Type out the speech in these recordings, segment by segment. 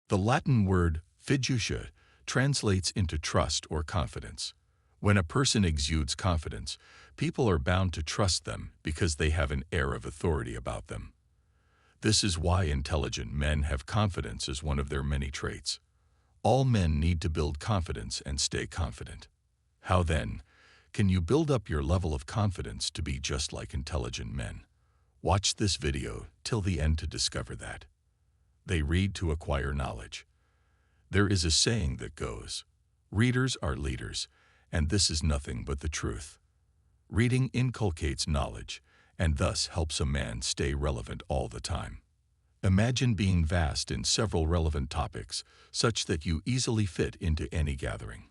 The Latin word fiducia translates into trust or confidence. When a person exudes confidence, people are bound to trust them because they have an air of authority about them. This is why intelligent men have confidence as one of their many traits. All men need to build confidence and stay confident. How then can you build up your level of confidence to be just like intelligent men? Watch this video till the end to discover that. They read to acquire knowledge. There is a saying that goes, "Readers are leaders," and this is nothing but the truth. Reading inculcates knowledge and thus helps a man stay relevant all the time. Imagine being vast in several relevant topics such that you easily fit into any gathering.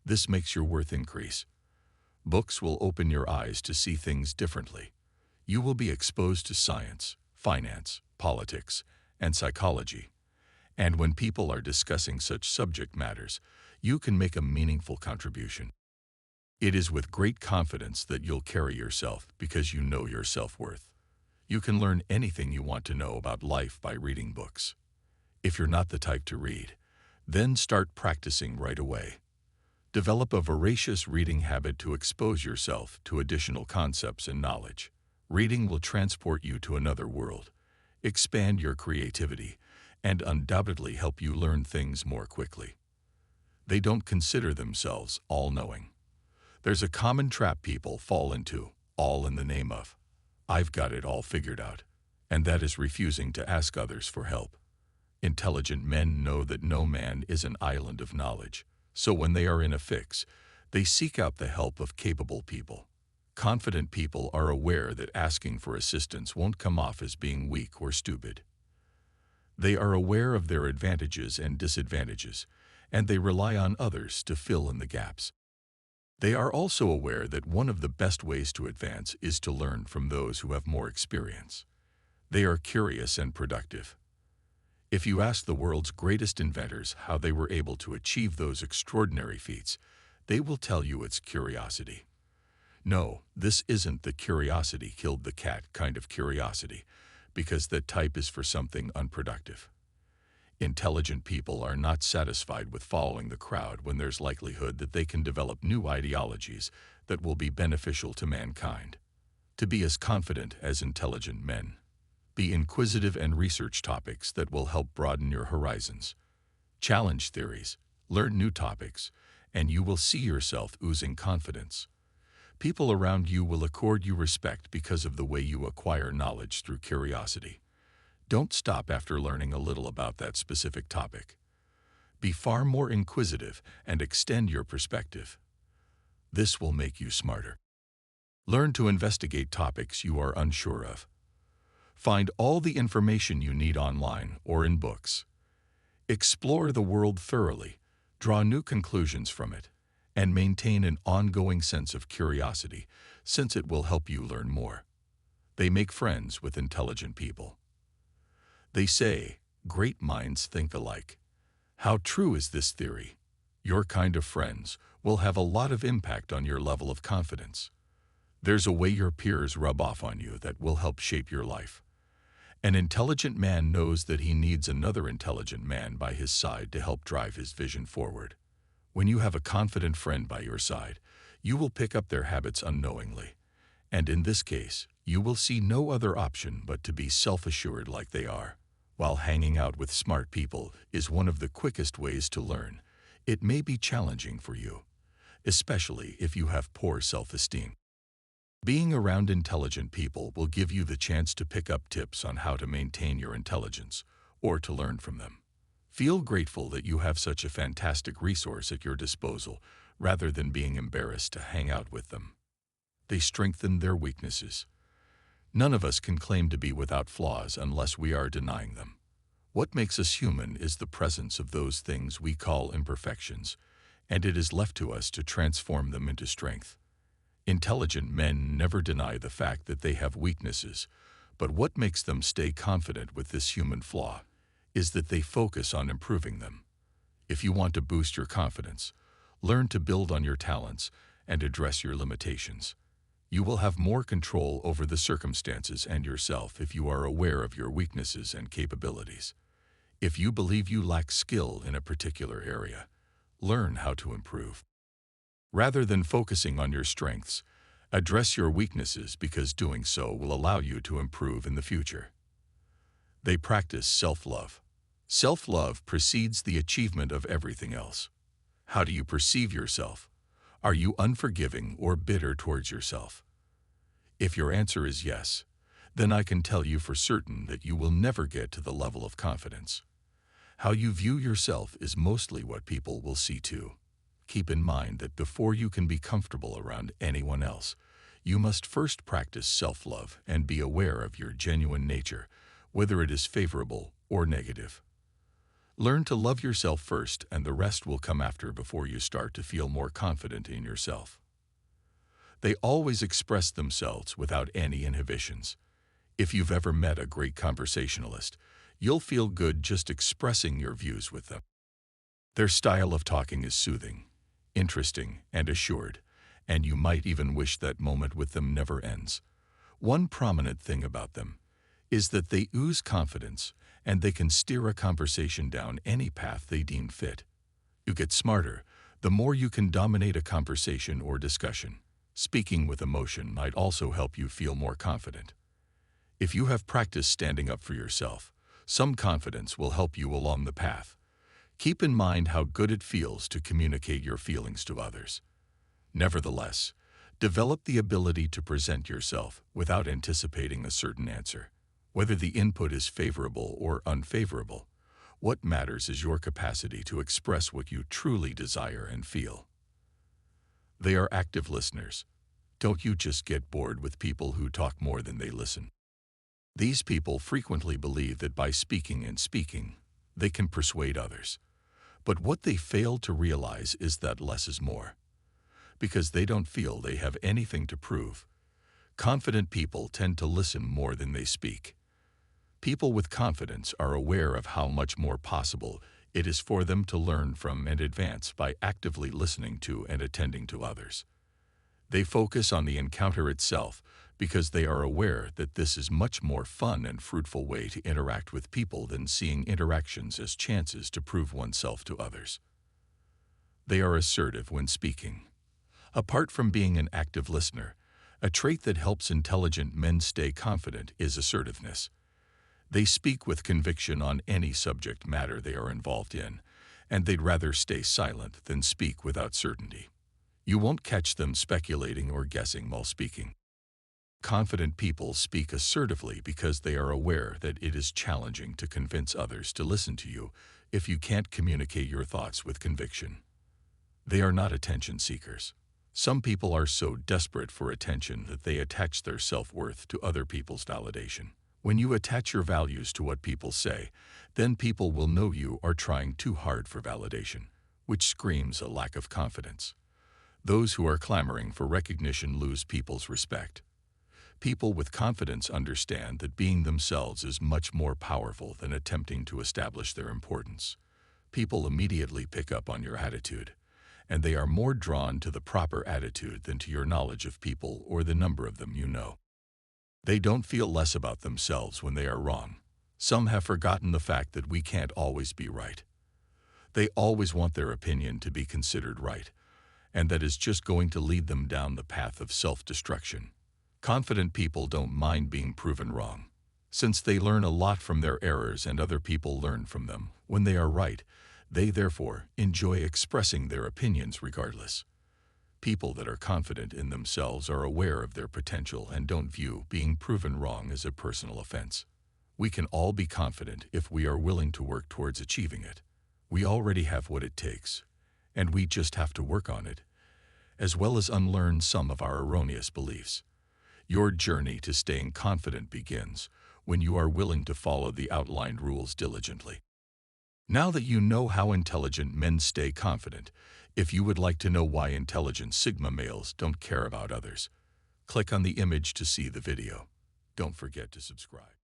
This makes your worth increase. Books will open your eyes to see things differently. You will be exposed to science, finance, politics, and psychology. And when people are discussing such subject matters, you can make a meaningful contribution. It is with great confidence that you'll carry yourself because you know your self-worth. You can learn anything you want to know about life by reading books. If you're not the type to read, then start practicing right away. Develop a voracious reading habit to expose yourself to additional concepts and knowledge. Reading will transport you to another world, expand your creativity, and undoubtedly help you learn things more quickly. They don't consider themselves all-knowing. There's a common trap people fall into, all in the name of, "I've got it all figured out," and that is refusing to ask others for help. Intelligent men know that no man is an island of knowledge, so when they are in a fix, they seek out the help of capable people. Confident people are aware that asking for assistance won't come off as being weak or stupid. They are aware of their advantages and disadvantages, and they rely on others to fill in the gaps. They are also aware that one of the best ways to advance is to learn from those who have more experience. They are curious and productive. If you ask the world's greatest inventors how they were able to achieve those extraordinary feats, they will tell you it's curiosity. No, this isn't the curiosity killed the cat kind of curiosity, because that type is for something unproductive. Intelligent people are not satisfied with following the crowd when there's likelihood that they can develop new ideologies that will be beneficial to mankind. To be as confident as intelligent men, be inquisitive and research topics that will help broaden your horizons. Challenge theories, learn new topics, and you will see yourself oozing confidence. People around you will accord you respect because of the way you acquire knowledge through curiosity. Don't stop after learning a little about that specific topic. Be far more inquisitive and extend your perspective. This will make you smarter. Learn to investigate topics you are unsure of. Find all the information you need online or in books. Explore the world thoroughly, draw new conclusions from it, and maintain an ongoing sense of curiosity, since it will help you learn more. They make friends with intelligent people. They say, great minds think alike. How true is this theory? Your kind of friends will have a lot of impact on your level of confidence. There's a way your peers rub off on you that will help shape your life. An intelligent man knows that he needs another intelligent man by his side to help drive his vision forward. When you have a confident friend by your side, you will pick up their habits unknowingly. And in this case, you will see no other option but to be self-assured like they are. While hanging out with smart people is one of the quickest ways to learn, it may be challenging for you, especially if you have poor self-esteem. Being around intelligent people will give you the chance to pick up tips on how to maintain your intelligence or to learn from them. Feel grateful that you have such a fantastic resource at your disposal rather than being embarrassed to hang out with them. They strengthen their weaknesses. None of us can claim to be without flaws unless we are denying them. What makes us human is the presence of those things we call imperfections, and it is left to us to transform them into strength. Intelligent men never deny the fact that they have weaknesses, but what makes them stay confident with this human flaw is that they focus on improving them. If you want to boost your confidence, learn to build on your talents and address your limitations. You will have more control over the circumstances and yourself if you are aware of your weaknesses and capabilities. If you believe you lack skill in a particular area, learn how to improve. Rather than focusing on your strengths, address your weaknesses because doing so will allow you to improve in the future. They practice self-love. Self-love precedes the achievement of everything else. How do you perceive yourself? Are you unforgiving or bitter towards yourself? If your answer is yes, then I can tell you for certain that you will never get to the level of confidence. How you view yourself is mostly what people will see too. Keep in mind that before you can be comfortable around anyone else, you must first practice self-love and be aware of your genuine nature, whether it is favorable or negative. Learn to love yourself first, and the rest will come after before you start to feel more confident in yourself. They always express themselves without any inhibitions. If you've ever met a great conversationalist, you'll feel good just expressing your views with them. Their style of talking is soothing, interesting, and assured, and you might even wish that moment with them never ends. One prominent thing about them is that they ooze confidence, and they can steer a conversation down any path they deem fit. You get smarter the more you can dominate a conversation or discussion. Speaking with emotion might also help you feel more confident. If you have practiced standing up for yourself, some confidence will help you along the path. Keep in mind how good it feels to communicate your feelings to others. Nevertheless, develop the ability to present yourself without anticipating a certain answer. Whether the input is favorable or unfavorable, what matters is your capacity to express what you truly desire and feel. They are active listeners. Don't you just get bored with people who talk more than they listen? These people frequently believe that by speaking and speaking, they can persuade others. But what they fail to realize is that less is more. Because they don't feel they have anything to prove, confident people tend to listen more than they speak. People with confidence are aware of how much more possible it is for them to learn from and advance by actively listening to and attending to others. They focus on the encounter itself because they are aware that this is much more fun and fruitful way to interact with people than seeing interactions as chances to prove oneself to others. They are assertive when speaking. Apart from being an active listener, a trait that helps intelligent men stay confident is assertiveness. They speak with conviction on any subject matter they are involved in, and they'd rather stay silent than speak without certainty. You won't catch them speculating or guessing while speaking. Confident people speak assertively because they are aware that it is challenging to convince others to listen to you if you can't communicate your thoughts with conviction. They are not attention seekers. Some people are so desperate for attention that they attach their self-worth to other people's validation. When you attach your values to what people say, then people will know you are trying too hard for validation, which screams a lack of confidence. Those who are clamoring for recognition lose people's respect. People with confidence understand that being themselves is much more powerful than attempting to establish their importance. People immediately pick up on your attitude, and they are more drawn to the proper attitude than to your knowledge of people or the number of them you know. They don't feel less about themselves when they are wrong. Some have forgotten the fact that we can't always be right. They always want their opinion to be considered right, and that is just going to lead them down the path of self-destruction. Confident people don't mind being proven wrong. Since they learn a lot from their errors and other people learn from them when they are right, they therefore enjoy expressing their opinions regardless. People that are confident in themselves are aware of their potential and don't view being proven wrong as a personal offense. We can all be confident if we are willing to work towards achieving it. We already have what it takes, and we just have to work on it, as well as unlearn some of our erroneous beliefs. Your journey to staying confident begins when you are willing to follow the outlined rules diligently. Now that you know how intelligent men stay confident, if you would like to know why intelligent Sigma males don't care about others, click on the image to see the video. Don't forget to subscribe.